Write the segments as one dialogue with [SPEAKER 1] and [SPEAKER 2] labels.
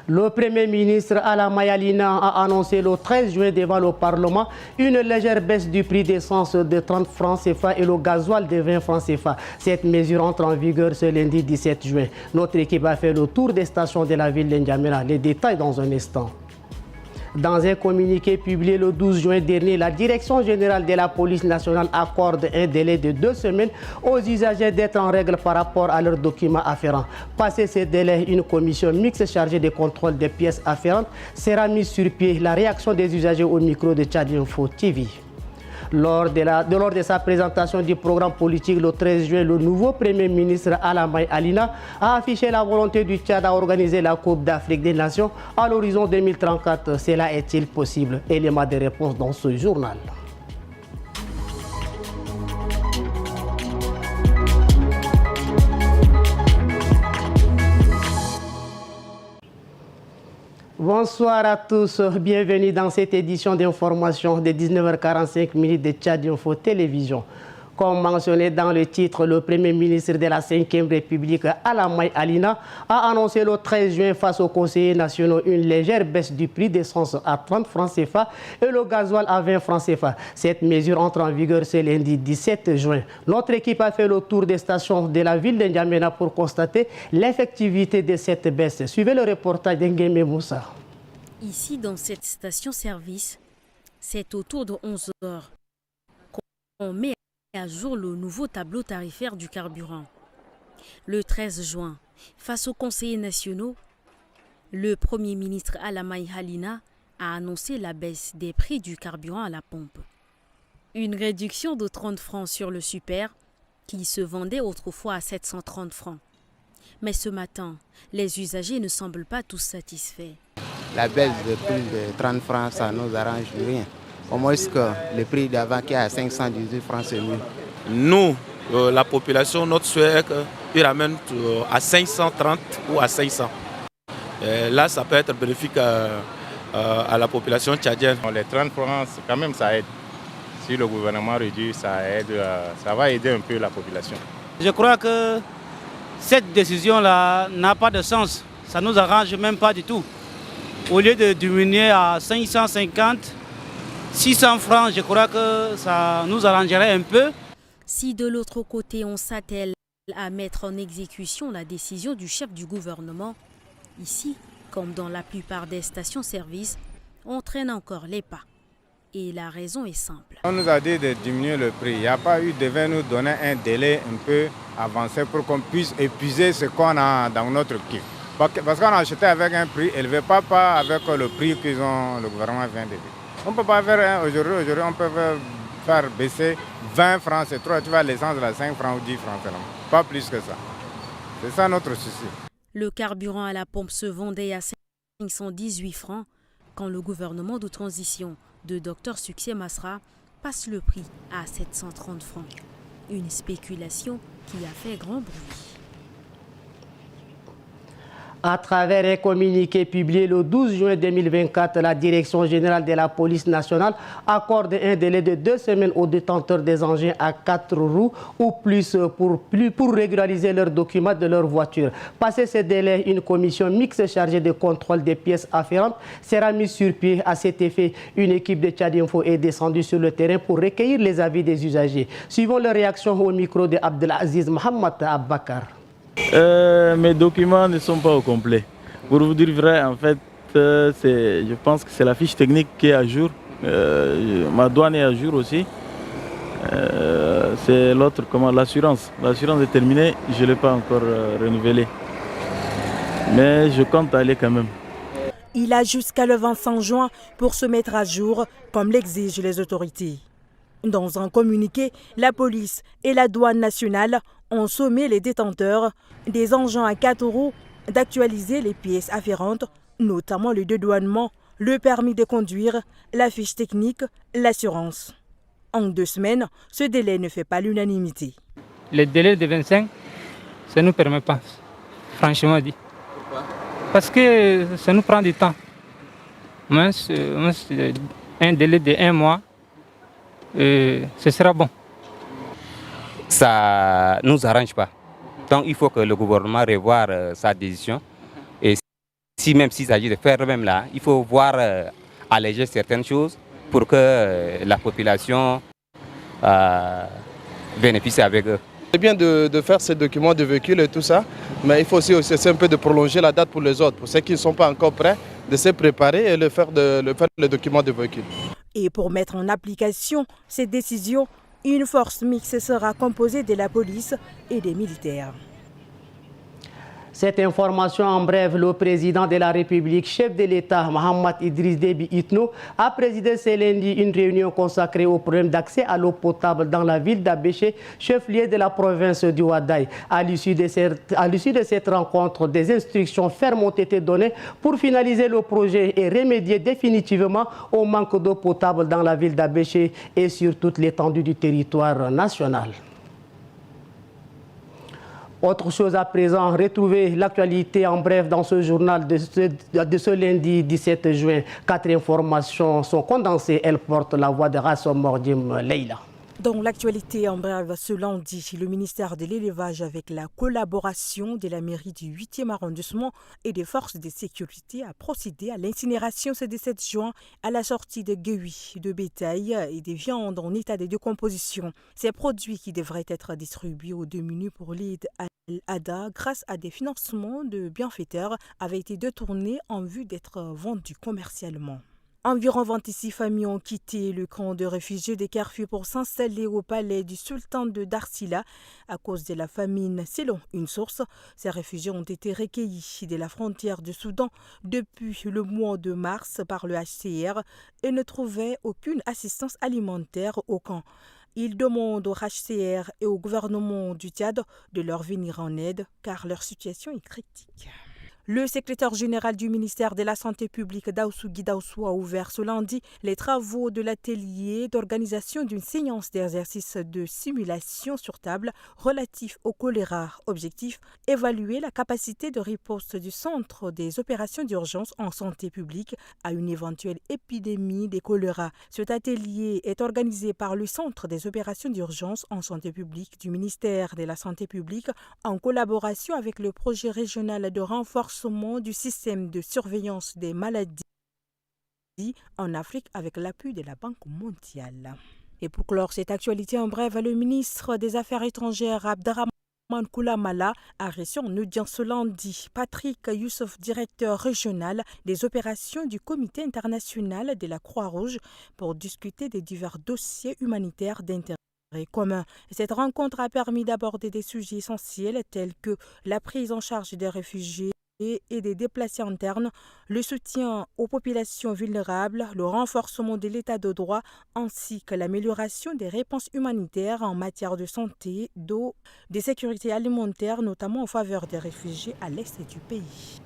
[SPEAKER 1] Le Premier ministre Ala Mayalina a annoncé le 13 juin devant le Parlement une légère baisse du prix d'essence de 30 francs CFA et le gasoil de 20 francs CFA. Cette mesure entre en vigueur ce lundi 17 juin. Notre équipe a fait le tour des stations de la ville de N'Djamena. Les détails dans un instant. Dans un communiqué publié le 12 juin dernier, la Direction générale de la police nationale accorde un délai de 2 semaines aux usagers d'être en règle par rapport à leurs documents afférents. Passé ce délai, une commission mixte chargée de contrôle des pièces afférentes sera mise sur pied. La réaction des usagers au micro de Tchad Info TV. Lors de sa présentation du programme politique le 13 juin, le nouveau Premier ministre Ala Mayalina a affiché la volonté du Tchad à organiser la Coupe d'Afrique des Nations à l'horizon 2034. Cela est-il possible? Élément de réponse dans ce journal. Bonsoir à tous, bienvenue dans cette édition d'information de 19h45 de Tchad Info Télévision. Comme mentionné dans le titre, le Premier ministre de la 5e République, Ala Mayalina, a annoncé le 13 juin face aux conseillers nationaux une légère baisse du prix d'essence à 30 francs CFA et le gasoil à 20 francs CFA. Cette mesure entre en vigueur ce lundi 17 juin. Notre équipe a fait le tour des stations de la ville de N'Djamena pour constater l'effectivité de cette baisse. Suivez le reportage d'Engeme Moussa.
[SPEAKER 2] Ici, dans cette station-service, c'est autour de 11 heures qu'on met à jour le nouveau tableau tarifaire du carburant. Le 13 juin, face aux conseillers nationaux, le Premier ministre Ala Mayalina a annoncé la baisse des prix du carburant à la pompe. Une réduction de 30 francs sur le super qui se vendait autrefois à 730 francs. Mais ce matin, les usagers ne semblent pas tous satisfaits.
[SPEAKER 3] La baisse de prix de 30 francs, ça ne nous arrange rien. Au moins que le prix d'avant qui est à 518 francs, c'est mieux.
[SPEAKER 4] Nous, la population, notre souhait est qu'ils ramènent à 530 ou à 500. Là, ça peut être bénéfique à la population tchadienne.
[SPEAKER 5] Les 30 francs, quand même, ça aide. Si le gouvernement réduit, ça aide, ça va aider un peu la population.
[SPEAKER 6] Je crois que cette décision-là n'a pas de sens. Ça ne nous arrange même pas du tout. Au lieu de diminuer à 550, 600 francs, je crois que ça nous arrangerait un peu.
[SPEAKER 2] Si de l'autre côté, on s'attelle à mettre en exécution la décision du chef du gouvernement, ici, comme dans la plupart des stations-service, on traîne encore les pas. Et la raison est simple.
[SPEAKER 5] On nous a dit de diminuer le prix. Il n'y a pas eu de nous donner un délai un peu avancé pour qu'on puisse épuiser ce qu'on a dans notre kit. Parce qu'on a acheté avec un prix élevé, pas avec le prix que le gouvernement vient de dire. On ne peut pas faire aujourd'hui, on peut faire baisser 20 francs, c'est trop. Tu vas l'essence de la 5 francs ou 10 francs seulement. Pas plus que ça. C'est ça notre souci.
[SPEAKER 2] Le carburant à la pompe se vendait à 518 francs quand le gouvernement de transition de Dr Succès Masra passe le prix à 730 francs. Une spéculation qui a fait grand bruit.
[SPEAKER 1] À travers un communiqué publié le 12 juin 2024, la Direction générale de la police nationale accorde un délai de 2 semaines aux détenteurs des engins à 4 roues ou plus pour régulariser leurs documents de leur voiture. Passé ce délai, une commission mixte chargée de contrôle des pièces afférentes sera mise sur pied. À cet effet, une équipe de Tchad Info est descendue sur le terrain pour recueillir les avis des usagers. Suivons leur réaction au micro de Abdelaziz Mohamed Abbakar.
[SPEAKER 7] Mes documents ne sont pas au complet. Pour vous dire vrai, en fait, je pense que c'est la fiche technique qui est à jour. Ma douane est à jour aussi. C'est l'autre, l'assurance. L'assurance est terminée, je ne l'ai pas encore renouvelée. Mais je compte aller quand même.
[SPEAKER 8] Il a jusqu'à le 25 juin pour se mettre à jour, comme l'exigent les autorités. Dans un communiqué, la police et la douane nationale ont sommé les détenteurs des engins à 4 roues d'actualiser les pièces afférentes, notamment le dédouanement, le permis de conduire, la fiche technique, l'assurance. En 2 semaines, ce délai ne fait pas l'unanimité.
[SPEAKER 9] Le délai de 25, ça ne nous permet pas, franchement dit. Pourquoi? Parce que ça nous prend du temps. Moi, un délai de 1 mois, ce sera bon.
[SPEAKER 10] Ça ne nous arrange pas. Donc il faut que le gouvernement revoie sa décision. Et même s'il s'agit de faire même là, il faut voir alléger certaines choses pour que la population bénéficie avec eux.
[SPEAKER 11] C'est bien de faire ces documents de véhicule et tout ça, mais il faut aussi essayer un peu de prolonger la date pour les autres, pour ceux qui ne sont pas encore prêts, de se préparer et faire le document de véhicule.
[SPEAKER 8] Et pour mettre en application cette décision, une force mixte sera composée de la police et des militaires.
[SPEAKER 1] Cette information en bref, le président de la République, chef de l'État, Mohamed Idriss Déby Itno, a présidé ce lundi une réunion consacrée au problème d'accès à l'eau potable dans la ville d'Abéché, chef-lieu de la province du Ouadaï. À l'issue de cette rencontre, des instructions fermes ont été données pour finaliser le projet et remédier définitivement au manque d'eau potable dans la ville d'Abéché et sur toute l'étendue du territoire national. Autre chose à présent, retrouvez l'actualité en bref dans ce journal de ce lundi 17 juin. 4 informations sont condensées. Elles portent la voix de Rassom Mordim Leila.
[SPEAKER 8] Dans l'actualité en bref, ce lundi, le ministère de l'Élevage, avec la collaboration de la mairie du 8e arrondissement et des forces de sécurité, a procédé à l'incinération ce 17 juin à la sortie de gueuilles, de bétail et des viandes en état de décomposition. Ces produits qui devraient être distribués aux démunis pour l'aide à l'ADA grâce à des financements de bienfaiteurs avaient été détournés en vue d'être vendus commercialement. Environ 26 familles ont quitté le camp de réfugiés de Carrefour pour s'installer au palais du sultan de Darsila à cause de la famine. Selon une source, ces réfugiés ont été recueillis de la frontière du Soudan depuis le mois de mars par le HCR et ne trouvaient aucune assistance alimentaire au camp. Ils demandent au HCR et au gouvernement du Tchad de leur venir en aide car leur situation est critique. Le secrétaire général du ministère de la Santé publique, Daoussou Guy Daoussou, a ouvert ce lundi les travaux de l'atelier d'organisation d'une séance d'exercice de simulation sur table relatif au choléra. Objectif, évaluer la capacité de riposte du Centre des opérations d'urgence en santé publique à une éventuelle épidémie de choléra. Cet atelier est organisé par le Centre des opérations d'urgence en santé publique du ministère de la Santé publique en collaboration avec le projet régional de renforcement du système de surveillance des maladies en Afrique avec l'appui de la Banque mondiale. Et pour clore cette actualité en bref, le ministre des Affaires étrangères Abderrahmane Koulamala a reçu en audience ce lundi Patrick Youssef, directeur régional des opérations du Comité international de la Croix-Rouge pour discuter des divers dossiers humanitaires d'intérêt commun. Cette rencontre a permis d'aborder des sujets essentiels tels que la prise en charge des réfugiés et des déplacés internes, le soutien aux populations vulnérables, le renforcement de l'état de droit ainsi que l'amélioration des réponses humanitaires en matière de santé, d'eau, de sécurité alimentaire, notamment en faveur des réfugiés à l'est du pays.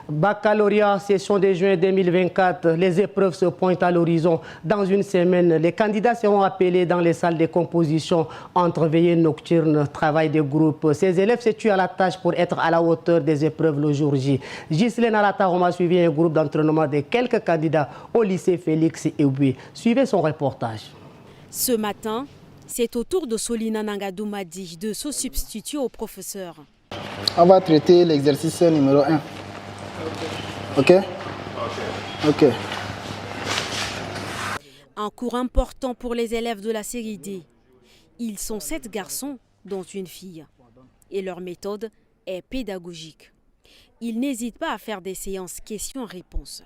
[SPEAKER 1] Baccalauréat, session de juin 2024, les épreuves se pointent à l'horizon. Dans une semaine, les candidats seront appelés dans les salles de composition entre veillées nocturnes, travail de groupe. Ces élèves se tuent à la tâche pour être à la hauteur des épreuves le jour J. Ghislaine Alatarome a suivi un groupe d'entraînement de quelques candidats au lycée Félix Eboué. Suivez son reportage.
[SPEAKER 2] Ce matin, c'est au tour de Solina Nangadoumadi de se substituer au professeur.
[SPEAKER 12] On va traiter l'exercice numéro 1. Ok.
[SPEAKER 2] Un cours important pour les élèves de la série D. Ils sont 7 garçons, dont une fille. Et leur méthode est pédagogique. Ils n'hésitent pas à faire des séances questions-réponses.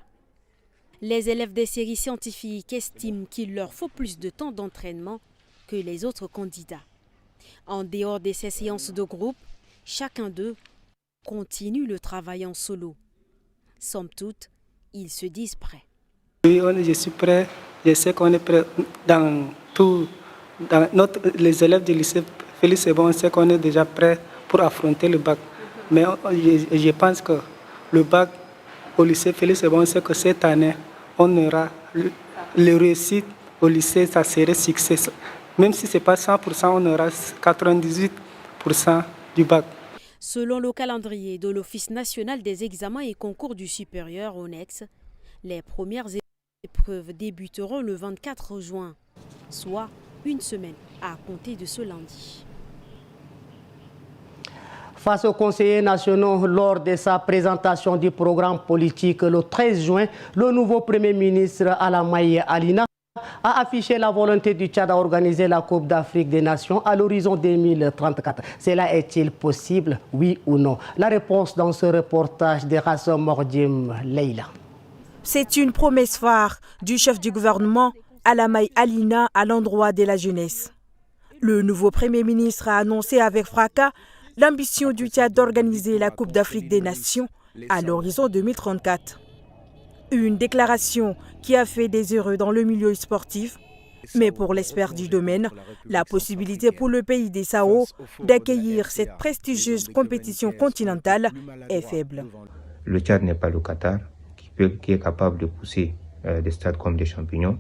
[SPEAKER 2] Les élèves des séries scientifiques estiment qu'il leur faut plus de temps d'entraînement que les autres candidats. En dehors de ces séances de groupe, chacun d'eux continue le travail en solo. Somme toute, ils se disent prêts.
[SPEAKER 13] Oui, je suis prêt. Je sais qu'on est prêt dans tout. Les élèves du lycée Félix Eboué, on sait qu'on est déjà prêt pour affronter le bac. Mais je pense que le bac au lycée Félix Eboué, on sait que cette année, on aura le réussite au lycée, ça serait succès. Même si ce n'est pas 100%, on aura 98% du bac.
[SPEAKER 2] Selon le calendrier de l'Office national des examens et concours du supérieur ONEX, les premières épreuves débuteront le 24 juin, soit une semaine à compter de ce lundi.
[SPEAKER 1] Face aux conseillers nationaux, lors de sa présentation du programme politique le 13 juin, le nouveau Premier ministre Alamaye Alina a affiché la volonté du Tchad à organiser la Coupe d'Afrique des Nations à l'horizon 2034. Cela est-il possible, oui ou non? La réponse dans ce reportage de Rassom Mordim Leila.
[SPEAKER 8] C'est une promesse phare du chef du gouvernement, Alamaye Alina, à l'endroit de la jeunesse. Le nouveau Premier ministre a annoncé avec fracas l'ambition du Tchad d'organiser la Coupe d'Afrique des Nations à l'horizon 2034. Une déclaration qui a fait des heureux dans le milieu sportif, mais pour l'expert du domaine, la possibilité pour le pays des Sao d'accueillir cette prestigieuse compétition continentale est faible.
[SPEAKER 14] Le Tchad n'est pas le Qatar qui est capable de pousser des stades comme des champignons,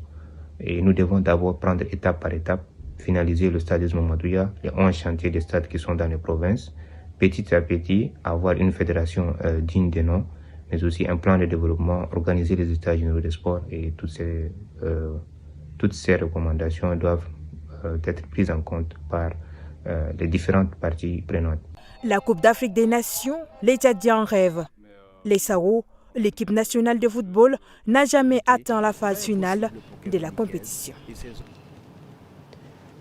[SPEAKER 14] et nous devons d'abord prendre étape par étape, finaliser le stade de Mamadouya, les 11 chantiers des stades qui sont dans les provinces, petit à petit avoir une fédération digne des noms, mais aussi un plan de développement, organiser les états généraux des sports, et toutes ces recommandations doivent être prises en compte par les différentes parties prenantes.
[SPEAKER 8] La Coupe d'Afrique des Nations, les Tchadiens rêvent. Les Sao, l'équipe nationale de football, n'a jamais atteint la phase finale de la compétition.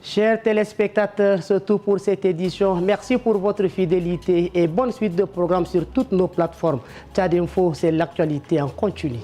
[SPEAKER 1] Chers téléspectateurs, c'est tout pour cette édition. Merci pour votre fidélité et bonne suite de programmes sur toutes nos plateformes. Tchad Info, c'est l'actualité en continu.